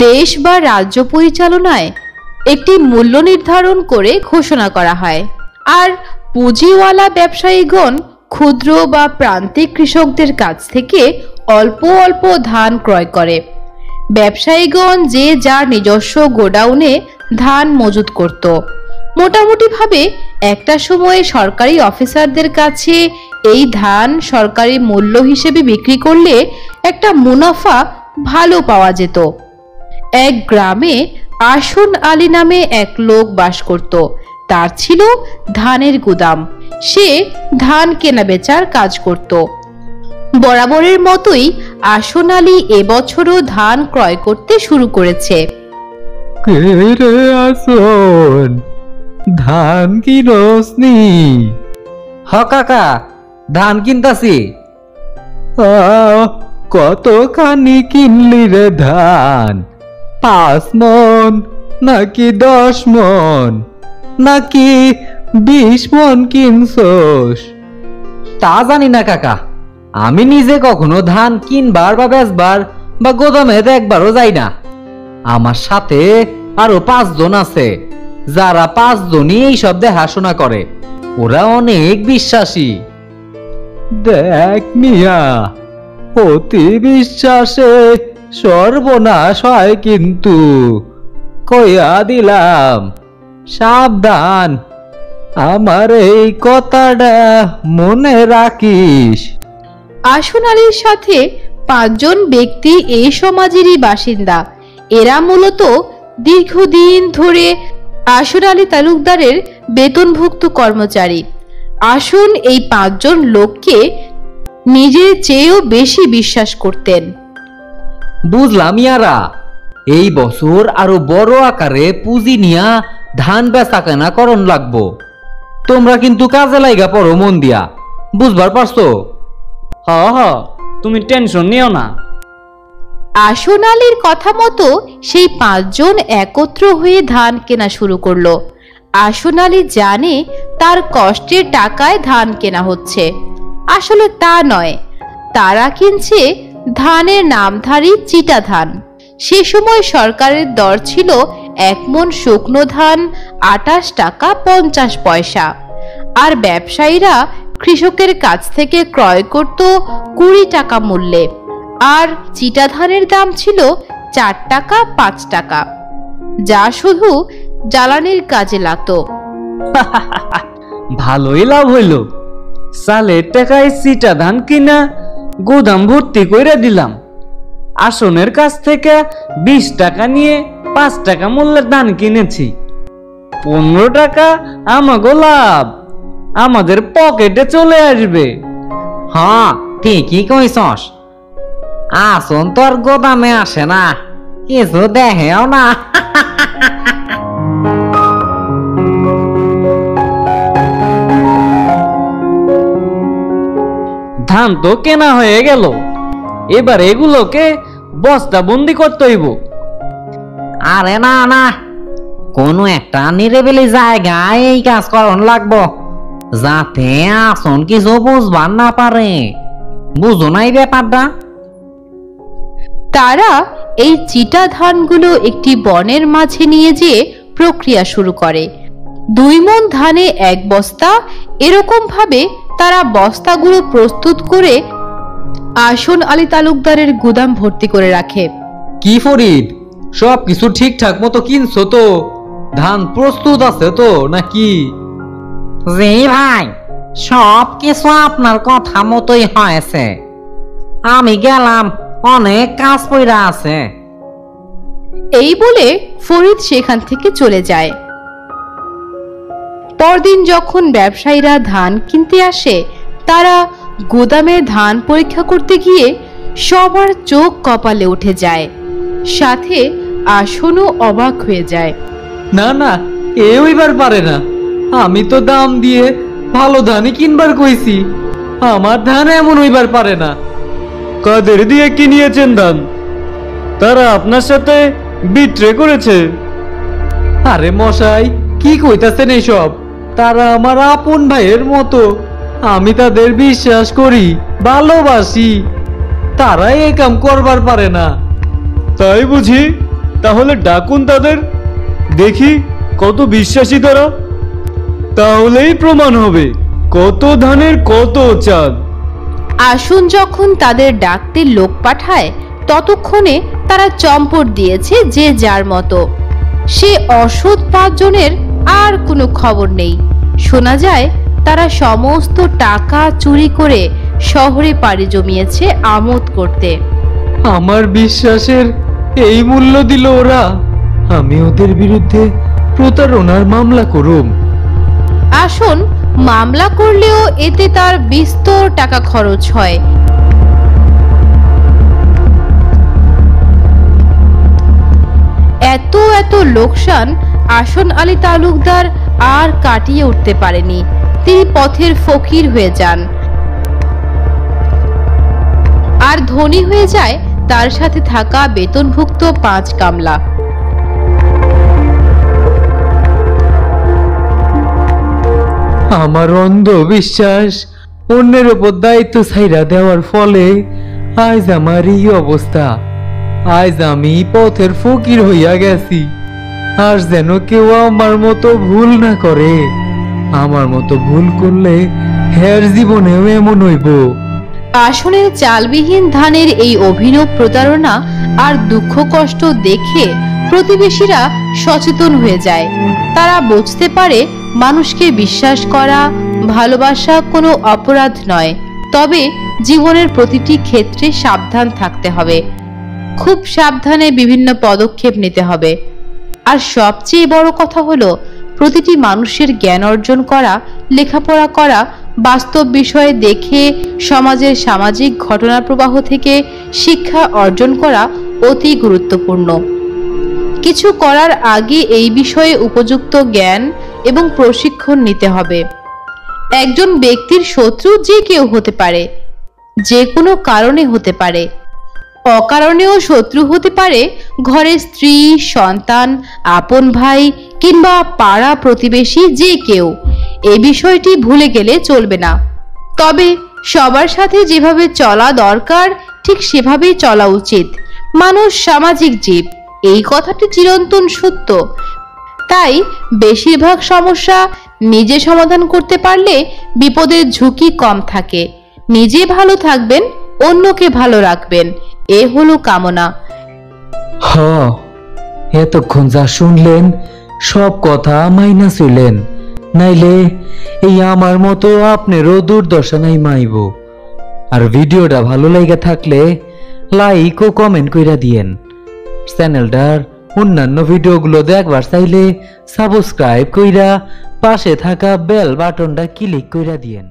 দেশ বা রাজ্য পরিচালনায় একটি মূল্য নির্ধারণ করে ঘোষণা করা হয়, আর পুঁজিওয়ালা ব্যবসায়ীগণ ক্ষুদ্র বা প্রান্তিক কৃষকদের কাছ থেকে অল্প অল্প ধান ক্রয় করে। ব্যবসায়ীগণ যে যার নিজস্ব গোডাউনে ধান মজুত করত। মোটামুটিভাবে একটা সময়ে সরকারি অফিসারদের কাছে এই ধান সরকারি মূল্য হিসেবে বিক্রি করলে একটা মুনাফা ভালো পাওয়া যেত। এক গ্রামে আসন আলী নামে এক লোক বাস করত। তার ছিল ধানের গুদাম। সে ধান কেনা বেচার কাজ করত। বরাবরের মতোই আসন আলী এবছরও ধান ক্রয় করতে শুরু করেছে। কে রে আসন, ধান কিনসনি? হ কাকা, ধান কিনতাছি। কতখানি কিনলি রে ধান? 5 মন নাকি 10 মন নাকি 20 মন কিনছস? তা জানি না কাকা, আমি নিজে কখনো ধান কিনবার বা বেচবার বা গোদামে একবারও যাই না। আমার সাথে আরো 5 জন আছে, যারা 5 জনই এই সব দেখাশোনা করে। ওরা অনেক বিশ্বাসী। দেখ মিয়া, অতি বিশ্বাসে সর্বনাশ হয় কিন্তু, কইয়া দিলাম। সাবধান, আমার এই কথাটা মনে রাখিস। আসন আলীর সাথে 5 জন ব্যক্তি এই সমাজেরই বাসিন্দা। এরা মূলত দীর্ঘদিন ধরে আসন আলী তালুকদারের বেতনভুক্ত কর্মচারী। আসন এই 5 জন লোককে নিজের চেয়েও বেশি বিশ্বাস করতেন। বুঝলাম ইয়ারা, এই বছর আরো বড় আকারে পুঁজি নিয়া ধান বেচা কেনা করন লাগবো। তোমরা কিন্তু কাজে লাইগা পড়ো মন দিয়া, বুঝবার পারছো? হ হ, তুমি টেনশন নিও না। আসন আলীর কথা মতো সেই 5 জন একত্র হয়ে ধান কেনা শুরু করলো। আসন আলী জানে তার কষ্টের টাকায় ধান কেনা হচ্ছে, আসলে তা নয়। তারা কিনছে ধানের নামধারী চিটা ধান। সে সময় সরকারের দর ছিল 1 মণ শুকনো ধান 28 টাকা 50 পয়সা, আর ব্যবসায়ীরা কৃষকের কাছ থেকে ক্রয় করত 20 টাকা মূল্যে, আর চিটা ধানের দাম ছিল 4 টাকা 5 টাকা, যা শুধু জ্বালানির কাজে লাগতো। ভালোই লাভ হইল। চালের টাকায় চিটা ধান কিনা গোদাম ভর্তি কইরা দিলাম। আসনের কাছ থেকে 20 টাকা নিয়ে 5 টাকা মূল্যের ধান কিনেছি। 15 টাকা আমাগো লাভ, আমাদের পকেটে চলে আসবে। হ্যাঁ, ঠিকই কইছস। আসন তো আর গোদামে আসে না, কিছু দেখেও না। ধান তো কেনা হয়ে গেল, এবার এগুলোকে বস্তা বন্দি করতে হইব। আরে না না, কোনো একটা নিরিবিলি জায়গায় এই কাজ করন লাগবো, যাতে আসন কিছু বুঝবার না পারে। বুঝো না এই ব্যাপারটা? তারা এই চিটা ধানগুলো একটি বনের মাঝে নিয়ে যেয়ে প্রক্রিয়া শুরু করে। 2 মণ ধানে 1 বস্তা, এরকম ভাবে তারা বস্তাগুলো প্রস্তুত করে আসন আলী তালুকদারের গুদাম ভর্তি করে রাখে। কি ফরিদ, সব কিছু ঠিকঠাক মতো কিনছো তো? ধান প্রস্তুত আছে তো নাকি? জি ভাই, সব কিছু আপনার কথা মতোই হয়েছে। আমি গেলাম, অনেক কাজ পড়া আছে। এই বলে ফরিদ সেখান থেকে চলে যায়। পরদিন যখন ব্যবসায়ীরা ধান কিনতে আসে, তারা গুদামে ধান পরীক্ষা করতে গিয়ে সবার চোখ কপালে উঠে যায়, সাথে আসনও অবাক হয়ে যায়। না না, এ হইবার পারে না। আমি তো দাম দিয়ে ভালো ধানই কিনবার কইছি, আমার ধান এমন হইবার পারে না। কাদের দিয়ে কিনিয়েছেন ধান? তারা আপনার সাথে বিট্রে করেছে। আরে মশাই, কি কইতাছেন এইসব? তারা আমার আপন ভাইয়ের মতো, আমি তাদের বিশ্বাস করি, ভালোবাসি। তারা এই কাম করবার পারে না। তাই বুঝি? তাহলে ডাকুন তাদের, দেখি কত বিশ্বাসী তারা। তাহলেই প্রমাণ হবে কত ধানের কত চাঁদ। আসুন যখন তাদের ডাকতে লোক পাঠায়, ততক্ষণে তারা চম্পট দিয়েছে যে যার মতো। সে অসৎ 5 জনের আর কোনো খবর নেই। শোনা যায় তারা সমস্ত টাকা চুরি করে শহরে পাড়ি জমিয়েছে আমোদ করতে। আমার বিশ্বাসের এই মূল্য দিল ওরা। আমি ওদের বিরুদ্ধে প্রতারণার মামলা করুম। আসুন, মামলা করলেও এতে তার বিস্তর টাকা খরচ হয়। এত এত লোকসান আসন আলী তালুকদার আর কাটিয়ে উঠতে পারেনি। তিনি পথের ফকির হয়ে যান আর ধনী হয়ে যায় তার সাথে থাকা বেতনভুক্ত 5 কামলা। আমার অন্ধ বিশ্বাস অন্যের ওপর দায়িত্ব ছাইরা দেওয়ার ফলে আজ আমার এই অবস্থা। আজ আমি পথের ফকির হইয়া গেছি। আর যেন কেউ আমার মতো ভুল না করে। আমার মতো ভুল করলে হের জীবনেও এমন হইব। আসনের চালবিহীন ধানের এই অভিনব প্রতারণা আর দুঃখ কষ্ট দেখে প্রতিবেশীরা সচেতন হয়ে যায়। তারা বুঝতে পারে মানুষকে বিশ্বাস করা, ভালোবাসা কোনো অপরাধ নয়। তবে জীবনের প্রতিটি ক্ষেত্রে সাবধান থাকতে হবে, খুব সাবধানে বিভিন্ন পদক্ষেপ নিতে হবে। আর সবচেয়ে বড় কথা হলো প্রতিটি মানুষের জ্ঞান অর্জন করা, লেখাপড়া করা, বাস্তব বিষয়ে দেখে সমাজের সামাজিক ঘটনা প্রবাহ থেকে শিক্ষা অর্জন করা অতি গুরুত্বপূর্ণ। কিছু করার আগে এই বিষয়ে উপযুক্ত জ্ঞান এবং প্রশিক্ষণ নিতে হবে। একজন ব্যক্তির শত্রু যে কেউ হতে পারে, যে কোনো কারণে হতে পারে। অকারণেও শত্রু হতে পারে ঘরের স্ত্রী, সন্তান, আপন ভাই কিংবা পাড়া প্রতিবেশী, যে কেউ। এই বিষয়টি ভুলে গেলে চলবে না। তবে সবার সাথে যেভাবে চলা দরকার ঠিক সেভাবেই চলা উচিত। মানুষ সামাজিক জীব, এই কথাটি চিরন্তন সত্য। তাই বেশিরভাগ সমস্যা নিজে সমাধান করতে পারলে বিপদের ঝুঁকি কম থাকে। নিজে ভালো থাকবেন, অন্যকে ভালো রাখবেন, এ হলো কামনা। হ, এতক্ষণ যা শুনলেন সব কথা মাইনা চলেন, নাইলে এই আমার মতো আপনারও দুর্দশা নাই মাইব। আর ভিডিওটা ভালো লাগা থাকলে লাইক ও কমেন্ট কইরা দিয়েন। চ্যানেলটার অন্যান্য ভিডিওগুলো দেখবার চাইলে সাবস্ক্রাইব কইরা পাশে থাকা বেল বাটনটা ক্লিক কইরা দিয়েন।